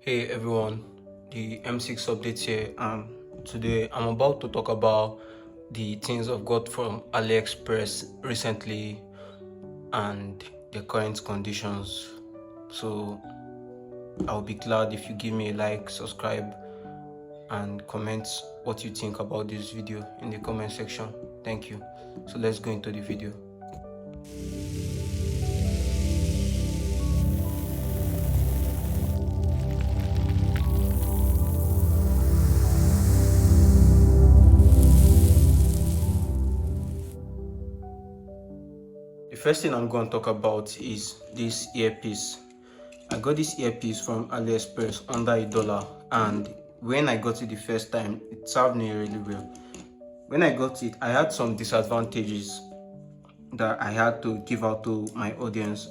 Hey everyone, the M6 update here, and today I'm about to talk about the things I've got from AliExpress recently and the current conditions. So I'll be glad if you give me a like, subscribe, and comment what you think about this video in the comment section. Thank you. So let's go into the video. The first thing I'm going to talk about is this earpiece. I got this earpiece from AliExpress under $1, and when I got it the first time, it served me really well. When I got it, I had some disadvantages that I had to give out to my audience.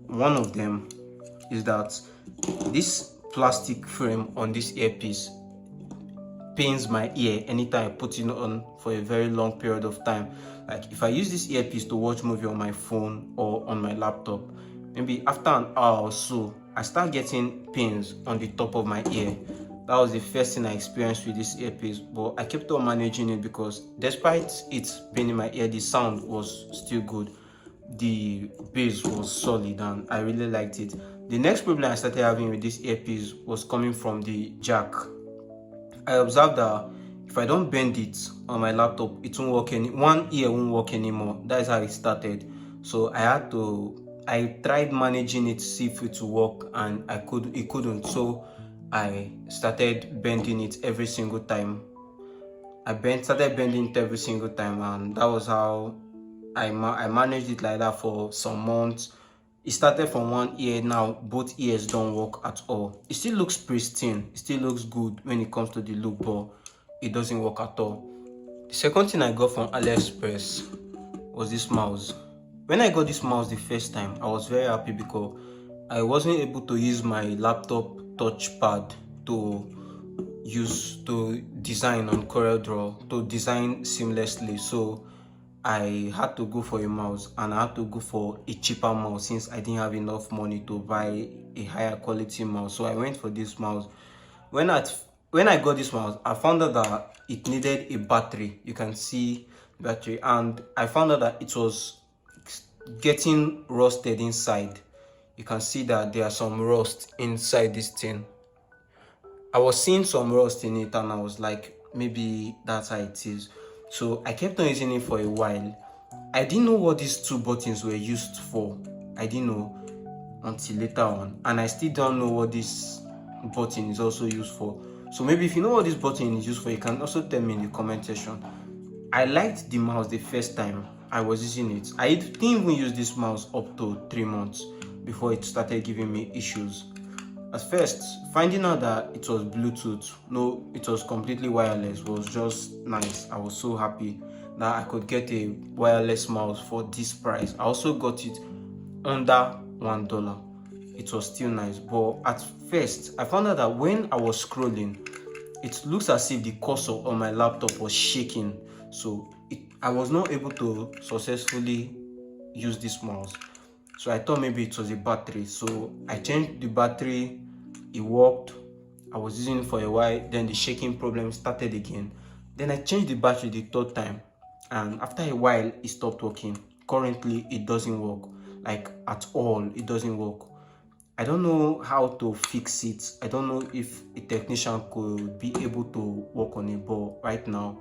One of them is that this plastic frame on this earpiece pains my ear anytime I put it on for a very long period of time. Like if I use this earpiece to watch movie on my phone or on my laptop, maybe after an hour or so, I start getting pains on the top of my ear. That was the first thing I experienced with this earpiece, but I kept on managing it because despite it paining my ear, the sound was still good. The bass was solid and I really liked it. The next problem I started having with this earpiece was coming from the jack. I observed that if I don't bend it on my laptop, it won't work one ear won't work anymore. That is how it started. So I tried managing it to see if it would work, and it couldn't. So I started bending it every single time. Started bending it every single time, and that was how I managed it like that for some months. It started from one ear, now both ears don't work at all. It still looks pristine, it still looks good when it comes to the look, but it doesn't work at all. The second thing I got from AliExpress was this mouse. When I got this mouse the first time, I was very happy because I wasn't able to use my laptop touchpad to design on CorelDRAW, to design seamlessly. So I had to go for a mouse, and I had to go for a cheaper mouse since I didn't have enough money to buy a higher quality mouse. So I went for this mouse. When I got this mouse, I found out that it needed a battery. You can see battery, and I found out that it was getting rusted inside. You can see that there are some rust inside this thing. I was seeing some rust in it, and I was like, maybe that's how it is. So I kept on using it for a while. I didn't know what these two buttons were used for. I didn't know until later on, and I still don't know what this button is also used for. So maybe if you know what this button is used for, you can also tell me in the comment section. I liked the mouse the first time I was using it. I didn't even use this mouse up to 3 months before it started giving me issues. At first, finding out that it was Bluetooth, no, it was completely wireless, was just nice. I was so happy that I could get a wireless mouse for this price. I also got it under $1. It was still nice, but at first, I found out that when I was scrolling, it looks as if the cursor on my laptop was shaking. So I was not able to successfully use this mouse. So I thought maybe it was a battery. So I changed the battery. It worked. I was using it for a while. Then the shaking problem started again. Then I changed the battery the third time, and after a while it stopped working. Currently it doesn't work, like at all. It doesn't work. I don't know how to fix it. I don't know if a technician could be able to work on it, but right now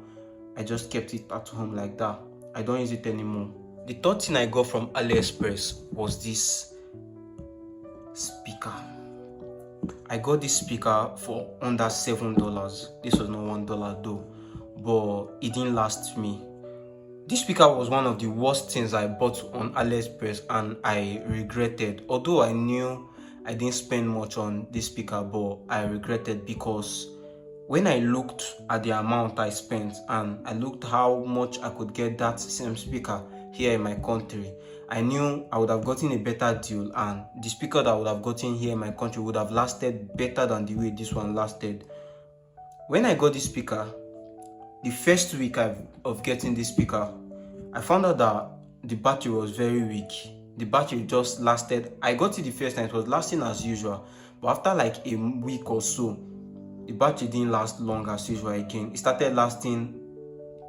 I just kept it at home like that. I don't use it anymore. The third thing I got from AliExpress was this speaker. I got this speaker for under $7. This was not $1 though, but it didn't last me. This speaker was one of the worst things I bought on AliExpress, and I regretted. Although I knew I didn't spend much on this speaker, but I regretted because when I looked at the amount I spent and I looked how much I could get that same speaker here in my country, I knew I would have gotten a better deal, and the speaker that I would have gotten here in my country would have lasted better than the way this one lasted. When I got this speaker, the first week of getting this speaker, I found out that the battery was very weak. the battery just lasted. I got it the first time, it was lasting as usual, but after like a week or so, the battery didn't last long as usual again. It started lasting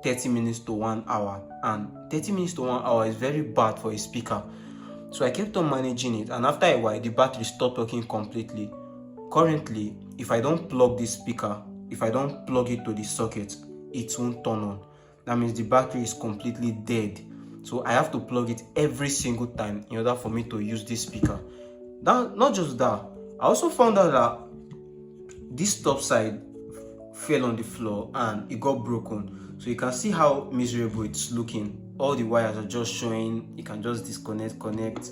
30 minutes to 1 hour, and 30 minutes to 1 hour is very bad for a speaker. So I kept on managing it, and after a while the battery stopped working completely. Currently, if I don't plug this speaker, if I don't plug it to the socket, it won't turn on. That means the battery is completely dead. So I have to plug it every single time in order for me to use this speaker. Not just that, I also found out that this top side fell on the floor and it got broken. So you can see how miserable it's looking. All the wires are just showing. You can just disconnect, connect,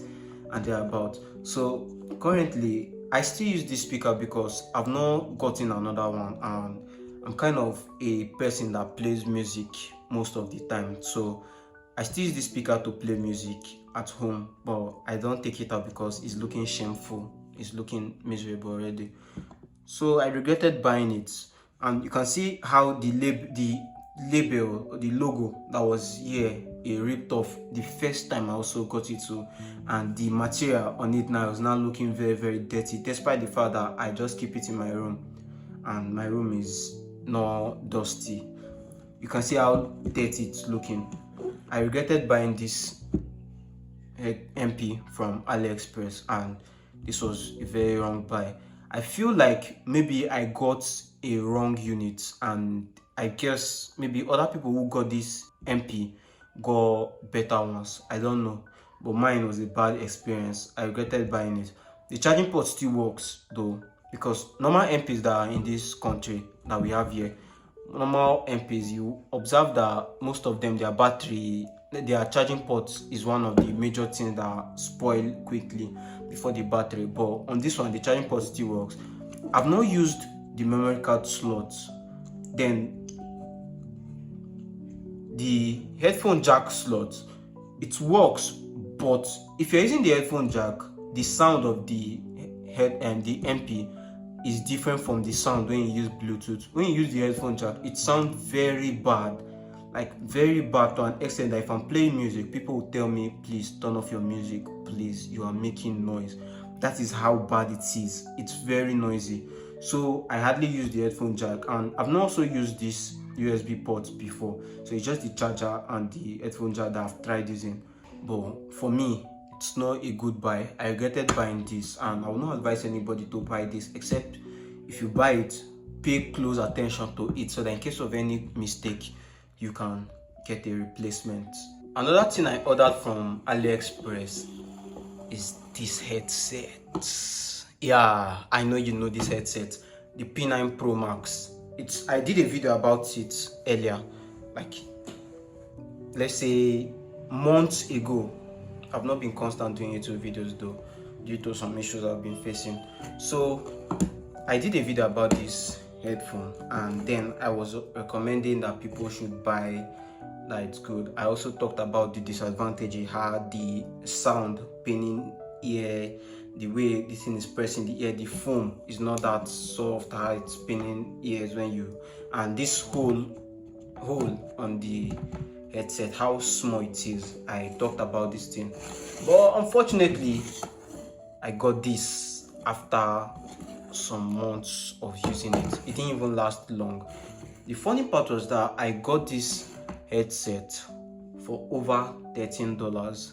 and they're about. So currently I still use this speaker because I've not gotten another one, and I'm kind of a person that plays music most of the time. So I still use this speaker to play music at home, but I don't take it out because it's looking shameful. It's looking miserable already. So I regretted buying it, and you can see how the label, the logo that was here, it ripped off the first time I also got it too, and the material on it now is now looking very, very dirty, despite the fact that I just keep it in my room and my room is not dusty. You can see how dirty it's looking. I regretted buying this MP from AliExpress, and this was a very wrong buy. I feel like maybe I got a wrong unit, and I guess maybe other people who got this MP got better ones. I don't know, but mine was a bad experience. I regretted buying it. The charging port still works though, because normal MPs that are in this country that we have here, normal MPs, you observe that most of them, their battery, their charging ports is one of the major things that spoil quickly before the battery. But on this one, the charging port still works. I've not used the memory card slots. Then the headphone jack slot, it works, but if you're using the headphone jack, the sound of the head and the MP is different from the sound when you use Bluetooth. When you use the headphone jack, it sounds very bad, like very bad, to an extent that if I'm playing music, people will tell me, please turn off your music, please, you are making noise. That is how bad it is. It's very noisy. So I hardly use the headphone jack, and I've not also used this USB port before. So it's just the charger and the headphone jack that I've tried using. But for me, it's not a good buy. I regretted buying this, and I will not advise anybody to buy this, except if you buy it, pay close attention to it so that in case of any mistake, you can get a replacement. Another thing I ordered from AliExpress is this headset. Yeah, I know you know this headset, the P9 Pro Max. I did a video about it earlier, like let's say months ago. I've not been constant doing YouTube videos though, due to some issues I've been facing. So I did a video about this headphone, and then I was recommending that people should buy, that it's good. I also talked about the disadvantage it had, the sound, paining ear, the way this thing is pressing the ear, the foam is not that soft, how it's paining ears when you, and this hole on the headset, how small it is. I talked about this thing, but unfortunately I got this after some months of using it. It didn't even last long. The funny part was that I got this headset for over $13.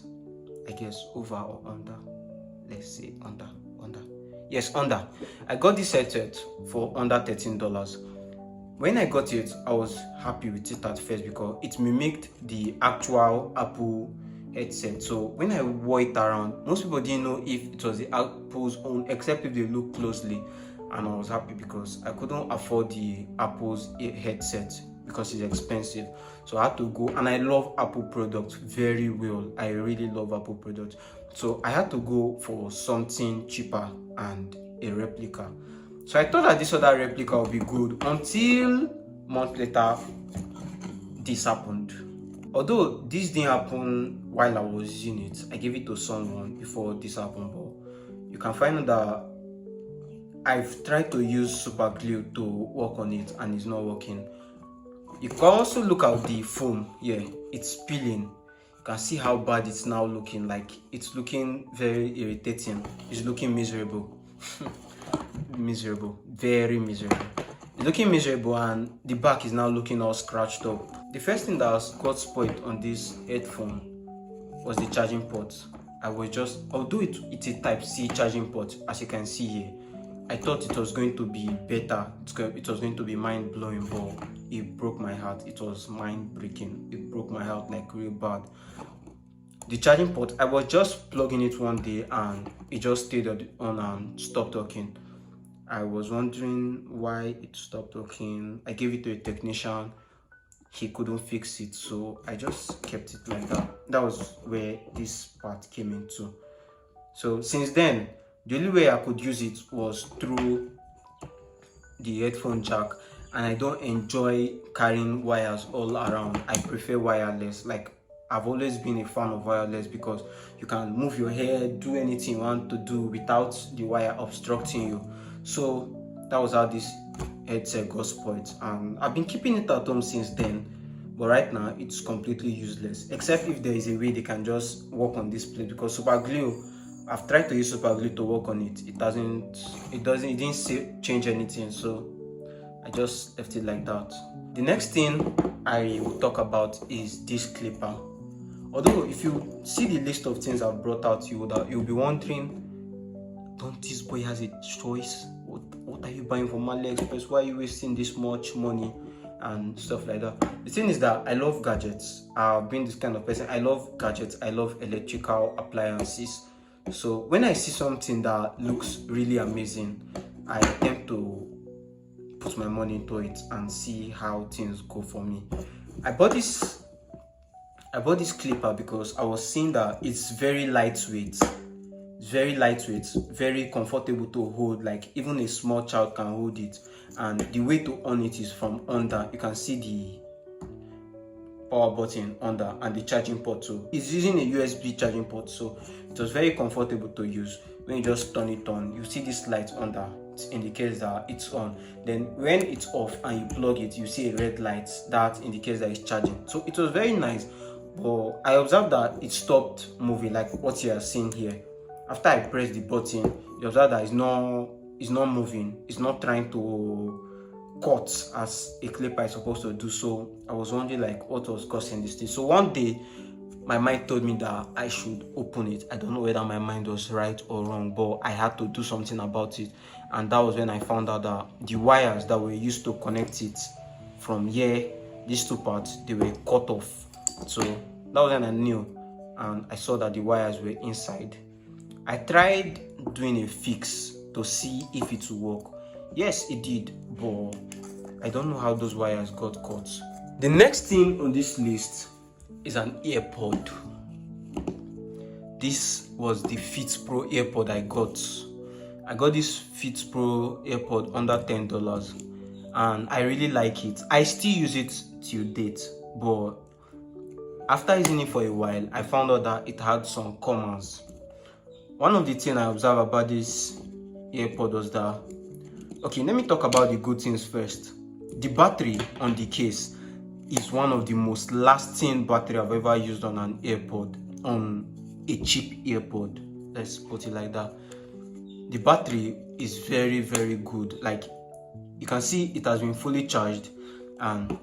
I guess over or under, let's say under. Yes, under. I got this headset for under $13. When I got it, I was happy with it at first because it mimicked the actual Apple headset. So when I wore it around, most people didn't know if it was the Apple's own, except if they looked closely. And I was happy because I couldn't afford the Apple's headset because it's expensive. So I had to go, and I love Apple products very well. I really love Apple products. So I had to go for something cheaper and a replica. So I thought that this other replica would be good until months later this happened. Although this didn't happen while I was using it, I gave it to someone before this happened, but you can find out that I've tried to use super glue to work on it and it's not working. You can also look at the foam here, it's peeling. You can see how bad it's now looking. Like, it's looking very irritating. It's looking miserable. Miserable, very miserable. It's looking miserable, and the back is now looking all scratched up. The first thing that got spoiled on this headphone was the charging port. Although it's a type C charging port, as you can see here, I thought it was going to be better. It was going to be mind blowing, but it broke my heart. It was mind breaking. It broke my heart like real bad. The charging port, I was just plugging it one day and it just stayed on and stopped working. I was wondering why it stopped working. I gave it to a technician. He couldn't fix it, so I just kept it like that. That was where this part came into. So since then, the only way I could use it was through the headphone jack, and I don't enjoy carrying wires all around. I prefer wireless. Like, I've always been a fan of wireless because you can move your hair, do anything you want to do without the wire obstructing you. So that was how this headset got spoiled, and I've been keeping it at home since then. But right now it's completely useless, except if there is a way they can just work on this plate, because super glue, I've tried to use super glue to work on it. It didn't change anything, so I just left it like that. The next thing I will talk about is this clipper. Although if you see the list of things I've brought out, you'll be wondering, don't this boy has a choice? What are you buying from AliExpress? Why are you wasting this much money and stuff like that? The thing is that I love gadgets. I've been this kind of person. I love gadgets. I love electrical appliances. So when I see something that looks really amazing, I tend to put my money into it and see how things go for me. I bought this clipper because I was seeing that it's very lightweight. It's very lightweight, very comfortable to hold. Like, even a small child can hold it, and the way to on it is from under. You can see the power button under and the charging port too. It's using a USB charging port, so it was very comfortable to use. When you just turn it on, you see this light under. It indicates that it's on. Then when it's off and you plug it, you see a red light that indicates that it's charging. So it was very nice, but I observed that it stopped moving, like what you are seeing here. After I pressed the button, you observe that it's not moving. It's not trying to cut as a clipper is supposed to do. So I was wondering, like, what was causing this thing. So one day, my mind told me that I should open it. I don't know whether my mind was right or wrong, but I had to do something about it. And that was when I found out that the wires that were used to connect it from here, these two parts, they were cut off. So that was when I knew, and I saw that the wires were inside. I tried doing a fix to see if it would work. Yes, it did, but I don't know how those wires got cut. The next thing on this list is an AirPod. This was the Fit Pro AirPod I got. I got this Fit Pro AirPod under $10, and I really like it. I still use it till date, but after using it for a while, I found out that it had some commas. One of the things I observed about this AirPod was that, okay, let me talk about the good things first. The battery on the case is one of the most lasting battery I've ever used on an AirPod, on a cheap AirPod. Let's put it like that. The battery is very, very good. Like, you can see it has been fully charged, and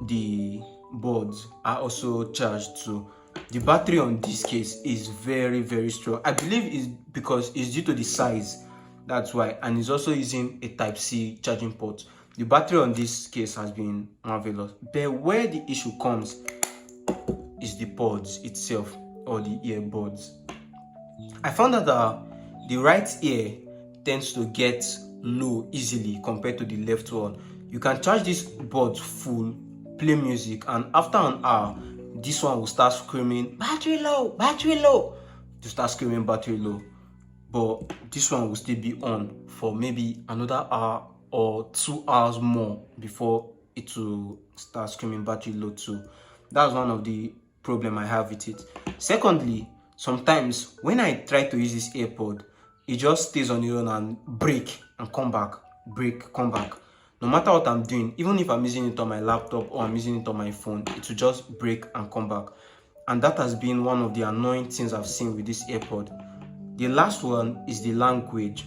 the boards are also charged too. The battery on this case is very, very strong. I believe it's because it's due to the size. That's why. And it's also using a Type-C charging port. The battery on this case has been marvelous. But where the issue comes is the pods itself, or the earbuds. I found out that the right ear tends to get low easily compared to the left one. You can charge this board full, play music, and after an hour, this one will start screaming, battery low, to start screaming battery low. But this one will still be on for maybe another hour or 2 hours more before it will start screaming battery low too. That's one of the problem I have with it. Secondly, sometimes when I try to use this AirPod, it just stays on its own and break and come back, break, come back. No matter what I'm doing, even if I'm using it on my laptop or I'm using it on my phone, it will just break and come back. and that has been one of the annoying things I've seen with this AirPod. The last one is the language.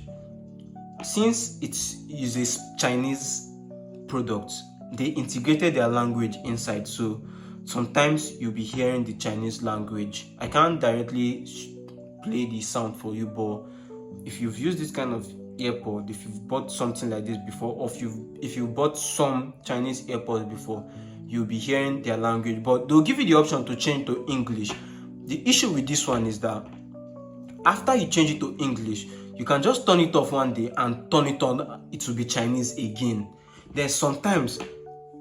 Since it uses Chinese products, they integrated their language inside, so sometimes you'll be hearing the Chinese language. I can't directly play the sound for you, but if you've used this kind of AirPod, if you've bought something like this before, or if you bought some Chinese AirPods before, you'll be hearing their language, but they'll give you the option to change to English. The issue with this one is that after you change it to English, you can just turn it off one day and turn it on, it will be Chinese again. Then sometimes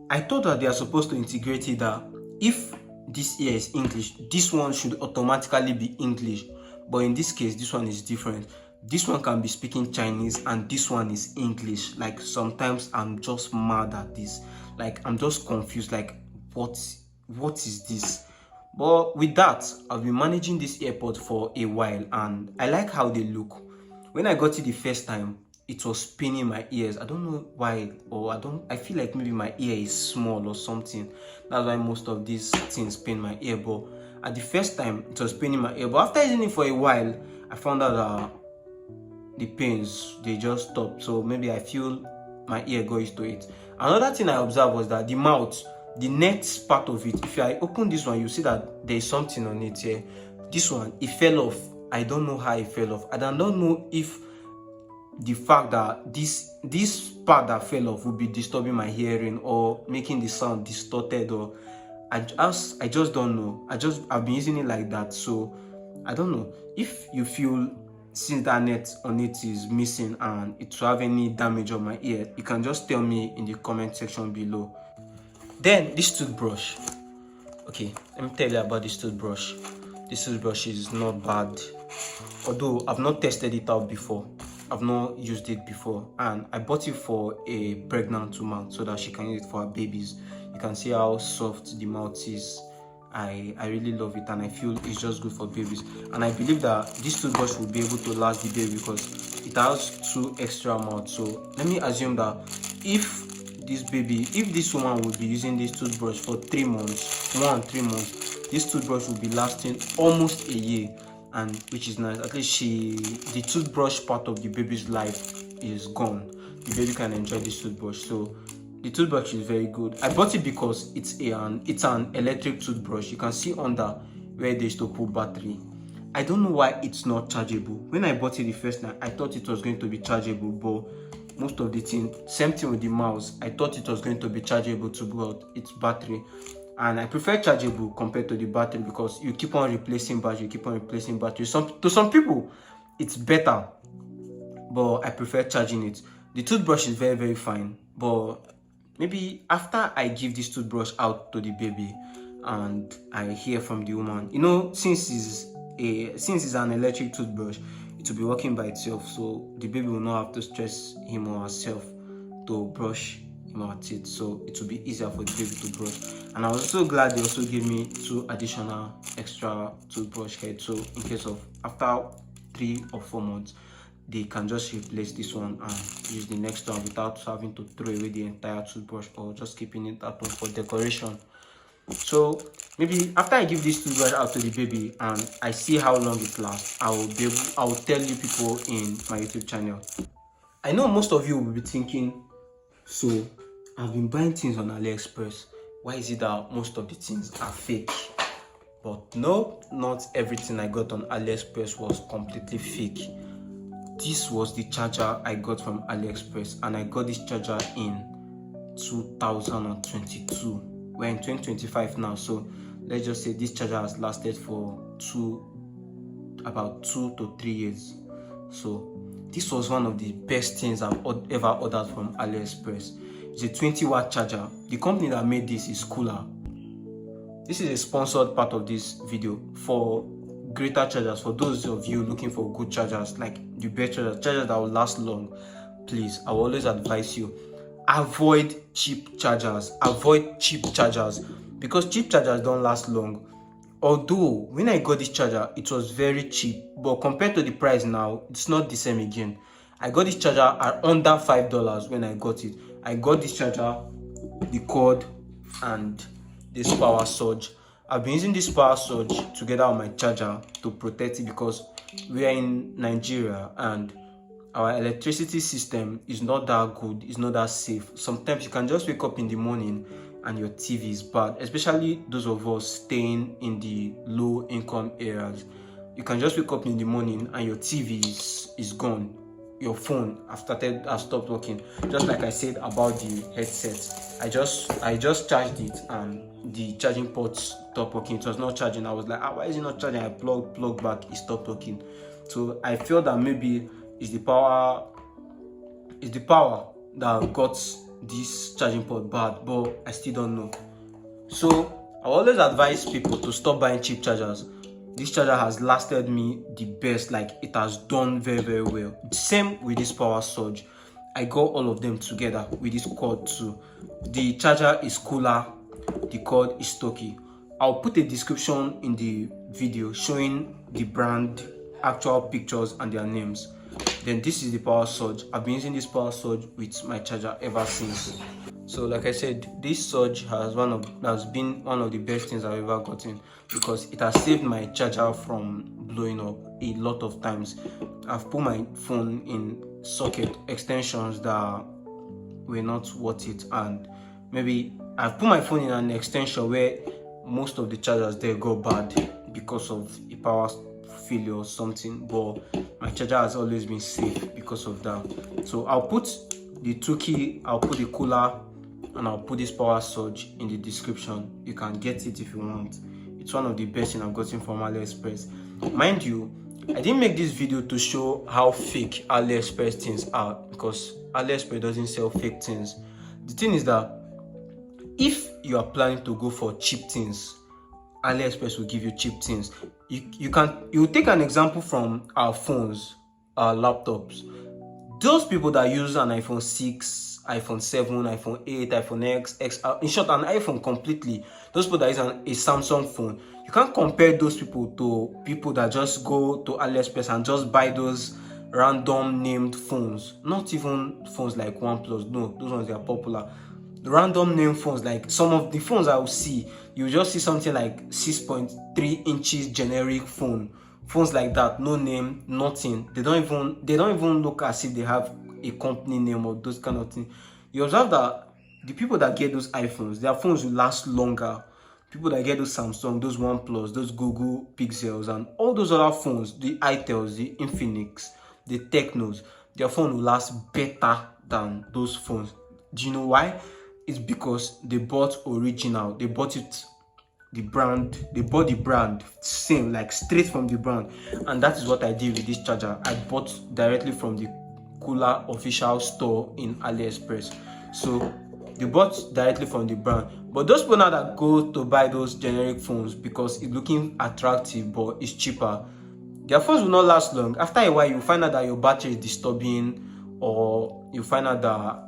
I thought that they are supposed to integrate it that if this ear is English, this one should automatically be English. But in this case, this one is different. This one can be speaking Chinese and this one is English. Like sometimes I'm just mad at this. Like I'm just confused. Like what is this? But with that, I've been managing this AirPod for a while and I like how they look. When I got it the first time, it was paining my ears. I don't know why, or I feel like maybe my ear is small or something. That's why most of these things pain my ear. But at the first time, it was paining my ear. But after using it for a while, I found out that the pains, they just stopped. So maybe I feel my ear got used to it. Another thing I observed was that the mouth, the net part of it, if I open this one, you see that there is something on it here. This one, it fell off. I don't know how it fell off. I don't know if the fact that this part that fell off would be disturbing my hearing or making the sound distorted, or I just don't know. I've been using it like that, so I don't know. If you feel since that net on it is missing and it will have any damage on my ear, you can just tell me in the comment section below. Then this toothbrush. Okay, let me tell you about this toothbrush. This toothbrush is not bad, although I've not tested it out before. I've not used it before, and I bought it for a pregnant woman so that she can use it for her babies. You can see how soft the mouth is. I really love it, and I feel it's just good for babies. And I believe that this toothbrush will be able to last the baby because it has 2 extra mouths. So let me assume that if this woman will be using this toothbrush for 3 months, 3 months, this toothbrush will be lasting almost a year. And which is nice. At least the toothbrush part of the baby's life is gone. The baby can enjoy this toothbrush. So the toothbrush is very good. I bought it because it's an electric toothbrush. You can see under where they used to put battery. I don't know why it's not chargeable. When I bought it the first time, I thought it was going to be chargeable, but most of the thing, same thing with the mouse. I thought it was going to be chargeable to go out its battery. And I prefer chargeable compared to the battery because you keep on replacing battery, To some people, it's better, but I prefer charging it. The toothbrush is very, very fine, but maybe after I give this toothbrush out to the baby and I hear from the woman, you know, since it's an electric toothbrush, it will be working by itself, so the baby will not have to stress him or herself to brush our teeth, so it will be easier for the baby to brush. And I was so glad they also gave me 2 additional extra toothbrush heads, so in case of after 3 or 4 months they can just replace this one and use the next one without having to throw away the entire toothbrush or just keeping it at home for decoration. So maybe after I give this toothbrush out to the baby and I see how long it lasts, I will tell you people in my YouTube channel. I know most of you will be thinking, so I've been buying things on AliExpress. Why is it that most of the things are fake? But no, not everything I got on AliExpress was completely fake. This was the charger I got from AliExpress, and I got this charger in 2022. We're in 2025 now, so let's just say this charger has lasted for about 2 to 3 years. So this was one of the best things I've ever ordered from AliExpress. It's a 20-watt charger. The company that made this is Kuulaa. This is a sponsored part of this video for greater chargers. For those of you looking for good chargers, like the best chargers that will last long, please, I will always advise you, avoid cheap chargers. Avoid cheap chargers because cheap chargers don't last long. Although when I got this charger, it was very cheap, but compared to the price now, it's not the same again. I got this charger at under $5 when I got it. I got this charger, the cord, and this power surge, I've been using this power surge together with my charger to protect it because we are in Nigeria and our electricity system is not that good, it's not that safe. Sometimes you can just wake up in the morning and your TV is bad, especially those of us staying in the low income areas. You can just wake up in the morning and your TV is gone. Your phone has stopped working. Just like I said about the headset, I just charged it and the charging port stopped working. It was not charging. I was like, why is it not charging? I plug back, it stopped working. So I feel that maybe it's the power that got this charging port bad, but I still don't know. So I always advise people to stop buying cheap chargers. This charger has lasted me the best, like it has done very, very well. Same with this power surge. I got all of them together with this cord too. The charger is Kuulaa, the cord is Tookii. I'll put a description in the video showing the brand, actual pictures and their names. Then this is the power surge. I've been using this power surge with my charger ever since. So like I said, this surge has been one of the best things I've ever gotten because it has saved my charger from blowing up a lot of times. I've put my phone in socket extensions that were not worth it, and maybe I've put my phone in an extension where most of the chargers there go bad because of a power failure or something, but my charger has always been safe because of that. So I'll put the Tookii, I'll put the Kuulaa, and I'll put this power surge in the description. You can get it if you want. It's one of the best things I've gotten from AliExpress. Mind you, I didn't make this video to show how fake AliExpress things are because AliExpress doesn't sell fake things. The thing is that if you are planning to go for cheap things, AliExpress will give you cheap things. You take an example from our phones, our laptops. Those people that use an iPhone 6, iPhone 7, iPhone 8, iPhone X, in short, an iPhone completely. Those people that use a Samsung phone, you can't compare those people to people that just go to AliExpress and just buy those random named phones. Not even phones like OnePlus. No, those ones, they are popular. The random name phones, like some of the phones I will see, you just see something like 6.3 inches generic phone. Phones like that, no name, nothing. They don't even look as if they have a company name or those kind of things. You observe that the people that get those iPhones, their phones will last longer. People that get those Samsung, those OnePlus, those Google Pixels, and all those other phones, the Itels, the Infinix, the Technos, their phone will last better than those phones. Do you know why? It's because they bought original. They bought it, the brand. They bought the brand same, like straight from the brand. And that is what I did with this charger. I bought directly from the Kuulaa official store in AliExpress. So they bought directly from the brand. But those people now that go to buy those generic phones because it's looking attractive but it's cheaper, their phones will not last long. After a while, you find out that your battery is disturbing, or you find out that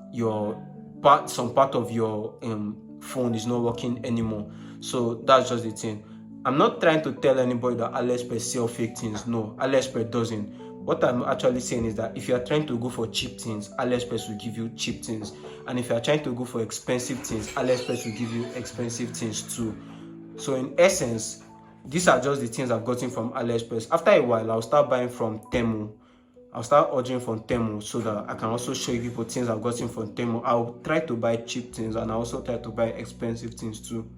some part of your phone is not working anymore. So that's just the thing. I'm not trying to tell anybody that AliExpress sell fake things. No, AliExpress doesn't. What I'm actually saying is that if you are trying to go for cheap things, AliExpress will give you cheap things. And if you are trying to go for expensive things, AliExpress will give you expensive things too. So in essence, these are just the things I've gotten from AliExpress. After a while, I'll start buying from Temu. I'll start ordering from Temu so that I can also show you people things I've gotten from Temu. I'll try to buy cheap things and I also try to buy expensive things too,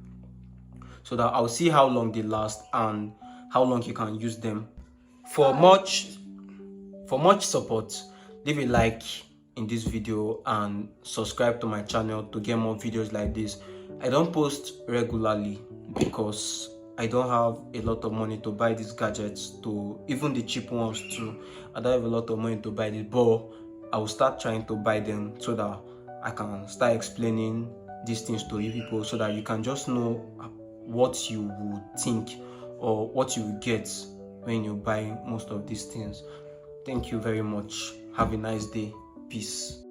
so that I'll see how long they last and how long you can use them. For much support, leave a like in this video and subscribe to my channel to get more videos like this. I don't post regularly because I don't have a lot of money to buy these gadgets, to even the cheap ones too. I don't have a lot of money to buy this, but I will start trying to buy them so that I can start explaining these things to you people, so that you can just know what you would think or what you will get when you buy most of these things. Thank you very much. Have a nice day. Peace.